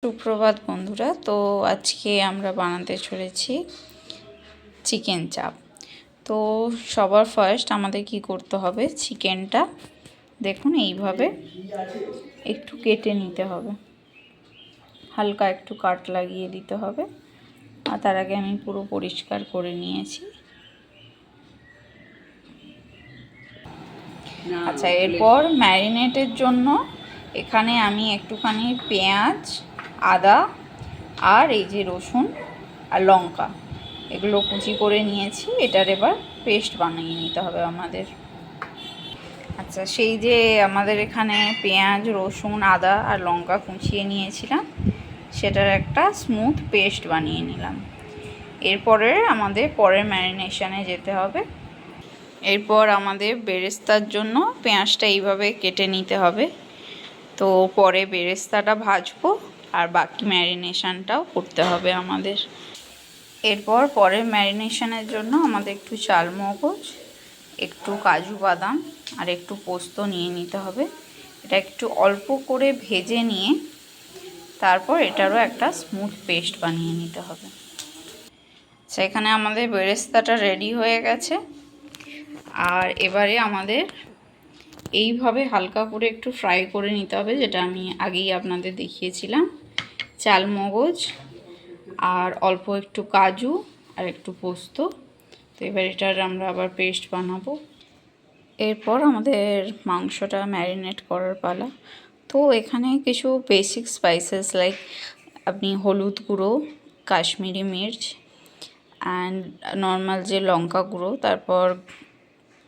সুপ্রভাত বন্ধুরা। তো আজকে আমরা বানাতে চলেছি চিকেন চাপ। তো সবার ফার্স্ট আমাদের কি করতে হবে, চিকেনটা দেখুন এইভাবে একটু কেটে নিতে হবে, হালকা একটু কাট লাগিয়ে দিতে হবে। আর তার আগে আমি পুরো পরিষ্কার করে নিয়েছি। আচ্ছা, এরপর ম্যারিনেটের জন্য এখানে আমি একটুখানি পেঁয়াজ, আদা আর এই যে রসুন আর লঙ্কা এগুলো কুচি করে নিয়েছি। এটার এবার পেস্ট বানিয়ে নিতে হবে আমাদের। আচ্ছা, সেই যে আমাদের এখানে পেঁয়াজ, রসুন, আদা আর লঙ্কা কুচিয়ে নিয়েছিলাম, সেটার একটা স্মুথ পেস্ট বানিয়ে নিলাম। এরপরে আমাদের পরের ম্যারিনেশনে যেতে হবে। এরপর আমাদের বেরেস্তার জন্য পেঁয়াজটা এইভাবে কেটে নিতে হবে। তো পরে বেরেস্তাটা ভাজবো আর বাকি ম্যারিনেশনটাও করতে হবে আমাদের। এরপর পরের ম্যারিনেশনের জন্য আমাদের একটু চালমগজ, একটু কাজু বাদাম আর একটু পোস্ত নিয়ে নিতে হবে। এটা একটু অল্প করে ভেজে নিয়ে তারপর এটারও একটা স্মুথ পেস্ট বানিয়ে নিতে হবে। সেখানে আমাদের বেরেস্তাটা রেডি হয়ে গেছে। আর এবারে আমাদের এইভাবে হালকা করে একটু ফ্রাই করে নিতে হবে, যেটা আমি আগেই আপনাদের দেখিয়েছিলাম। চালমগজ আর অল্প একটু কাজু আর একটু পোস্ত। তো এবার এটার আমরা আবার পেস্ট বানাবো। এরপর আমাদের মাংসটা ম্যারিনেট করার পালা। তো এখানে কিছু বেসিক স্পাইসেস লাইক আপনি হলুদ গুঁড়ো, কাশ্মীরি মির্চ অ্যান্ড নর্মাল যে লঙ্কা গুঁড়ো, তারপর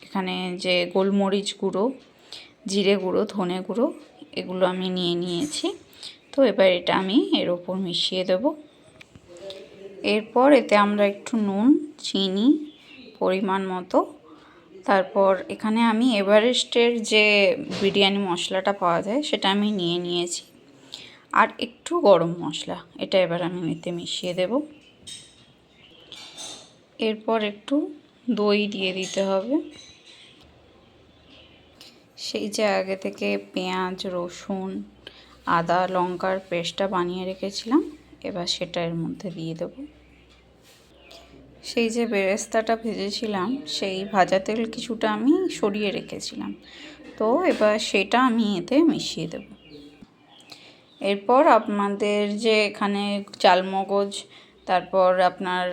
এখানে যে গোলমরিচ গুঁড়ো, জিরে গুঁড়ো, ধনে গুঁড়ো, এগুলো আমি নিয়ে নিয়েছি। তো এবার এটা আমি এর ওপর মিশিয়ে দেব। এরপর এতে আমরা একটু নুন, চিনি পরিমাণ মতো, তারপর এখানে আমি এভারেস্টের যে বিরিয়ানি মশলাটা পাওয়া যায় সেটা আমি নিয়ে নিয়েছি, আর একটু গরম মশলা, এটা এবার আমি এতে মিশিয়ে দেব। এরপর একটু দই দিয়ে দিতে হবে। সেই যে আগে থেকে পেঁয়াজ, রসুন, আদা, লঙ্কার পেস্টটা বানিয়ে রেখেছিলাম, এবার সেটা এর মধ্যে দিয়ে দেব। সেই যে বেরেস্তাটা ভেজেছিলাম, সেই ভাজা তেল কিছুটা আমি সরিয়ে রেখেছিলাম, তো এবার সেটা আমি এতে মিশিয়ে দেব। এরপর আপনাদের যে এখানে চালমগজ, তারপর আপনার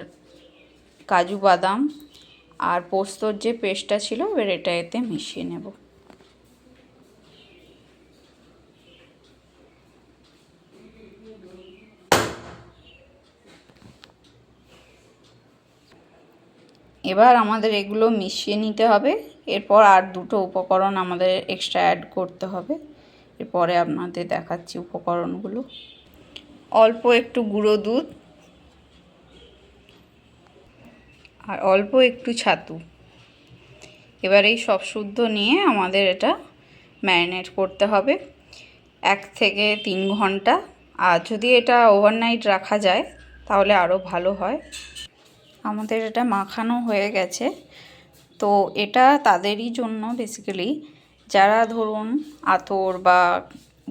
কাজু বাদাম আর পোস্তর যে পেস্টটা ছিল, এবার এটা এতে মিশিয়ে নেব। এবার আমাদের এগুলো মিশিয়ে নিতে হবে। এরপর আর দুটো উপকরণ আমাদের এক্সট্রা অ্যাড করতে হবে। এরপরে আপনাদের দেখাচ্ছি উপকরণগুলো। অল্প একটু গুঁড়ো দুধ আর অল্প একটু ছাতু। এবার এই সব শুদ্ধ নিয়ে আমাদের এটা ম্যারিনেট করতে হবে 1 থেকে 3 ঘন্টা। আর যদি এটা ওভারনাইট রাখা যায় তাহলে আরও ভালো হয়। আমাদের এটা মাখানো হয়ে গেছে। তো এটা তাদেরই জন্য বেসিক্যালি যারা ধরুন আতর বা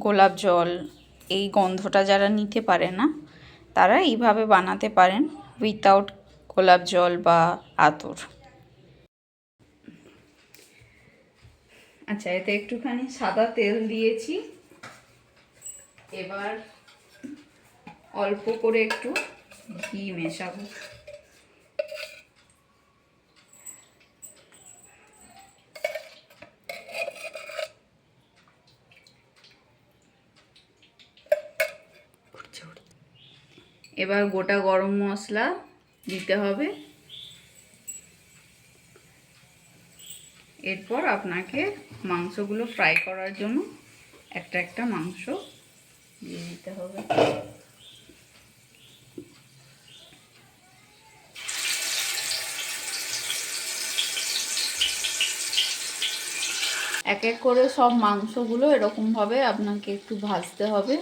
গোলাপ জল এই গন্ধটা যারা নিতে পারে না, তারা এইভাবে বানাতে পারেন উইথাউট গোলাপ জল বা আতর। আচ্ছা, এতে একটুখানি সাদা তেল দিয়েছি। এবার অল্প করে একটু ঘি মেশাবো। এবার গোটা গরম মশলা দিতে হবে। এরপর আপনাকে মাংসগুলো ফ্রাই করার জন্য একটা একটা মাংস দিয়ে দিতে হবে। এক এক করে সব মাংসগুলো এরকমভাবে আপনাকে একটু ভাজতে হবে।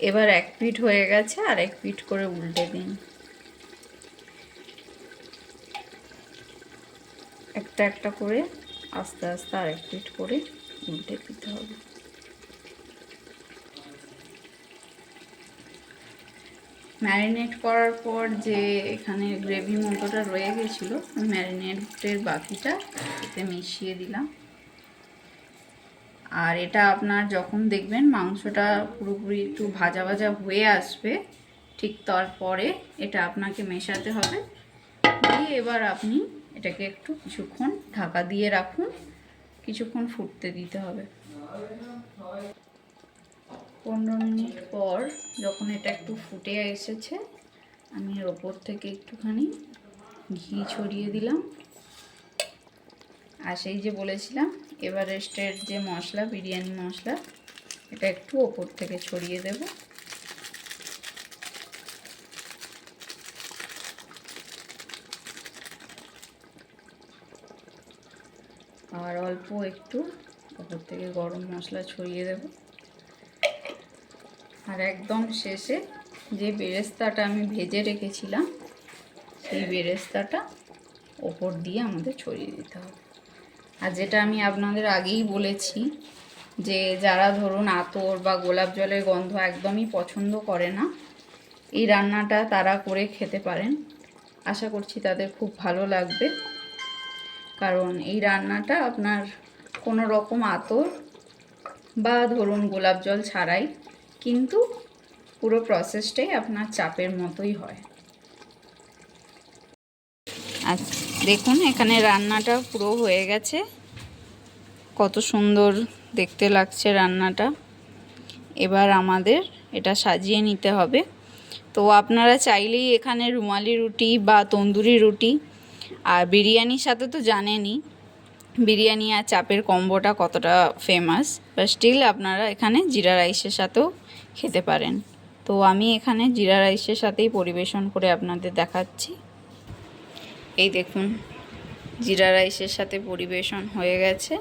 এবার এক পিঠ হয়ে গেছে, আর এক পিঠ করে উল্টে দিন। একটা একটা করে আস্তে আস্তে আর এক পিঠ করে উল্টে দিতে হবে। ম্যারিনেট করার পর যে এখানে গ্রেভি মতোটা রয়ে গেছিলো, ম্যারিনেটের বাকিটা এতে মিশিয়ে দিলাম। আর এটা আপনার যখন দেখবেন মাংসটা পুরোপুরি একটু ভাজা ভাজা হয়ে আসবে, ঠিক তারপরে এটা আপনাকে মেশাতে হবে। দিয়ে এবার আপনি এটাকে একটু কিছুক্ষণ ঢাকা দিয়ে রাখুন, কিছুক্ষণ ফুটতে দিতে হবে। 15 মিনিট পর যখন এটা একটু ফুটে এসেছে, আমি এর ওপর থেকে একটুখানি ঘি ছড়িয়ে দিলাম। আর সেই যে বলেছিলাম এভারেস্টের যে মশলা, বিরিয়ানি মশলা, এটা একটু ওপর থেকে ছড়িয়ে দেব। আর অল্প একটু ওপর থেকে গরম মশলা ছড়িয়ে দেব। আর একদম শেষে যে বেরেস্তাটা আমি ভেজে রেখেছিলাম, সেই বেরেস্তাটা ওপর দিয়ে আমাদের ছড়িয়ে দিতে হবে। আর যেটা আমি আপনাদের আগেই বলেছি যে যারা ধরুন আতর বা গোলাপ জলের গন্ধ একদমই পছন্দ করে না, এই রান্নাটা তারা করে খেতে পারেন। আশা করছি তাদের খুব ভালো লাগবে, কারণ এই রান্নাটা আপনার কোনো রকম আতর বা ধরুন গোলাপ জল ছাড়াই, কিন্তু পুরো প্রসেসটাই আপনার চাপের মতোই হয়। আচ্ছা দেখুন এখানে রান্নাটা পুরো হয়ে গেছে, কত সুন্দর দেখতে লাগছে রান্নাটা। এবার আমাদের এটা সাজিয়ে নিতে হবে। তো আপনারা চাইলেই এখানে রুমালি রুটি বা তন্দুরি রুটি, আর বিরিয়ানির সাথে তো জানেনই বিরিয়ানি আর চাপের কম্বোটা কতটা ফেমাস, বা স্টিল আপনারা এখানে জিরা রাইসের সাথেও খেতে পারেন। তো আমি এখানে জিরা রাইসের সাথেই পরিবেশন করে আপনাদের দেখাচ্ছি। এই দেখুন জিরা রাইসের সাথে পরিবেশন হয়ে গেছে।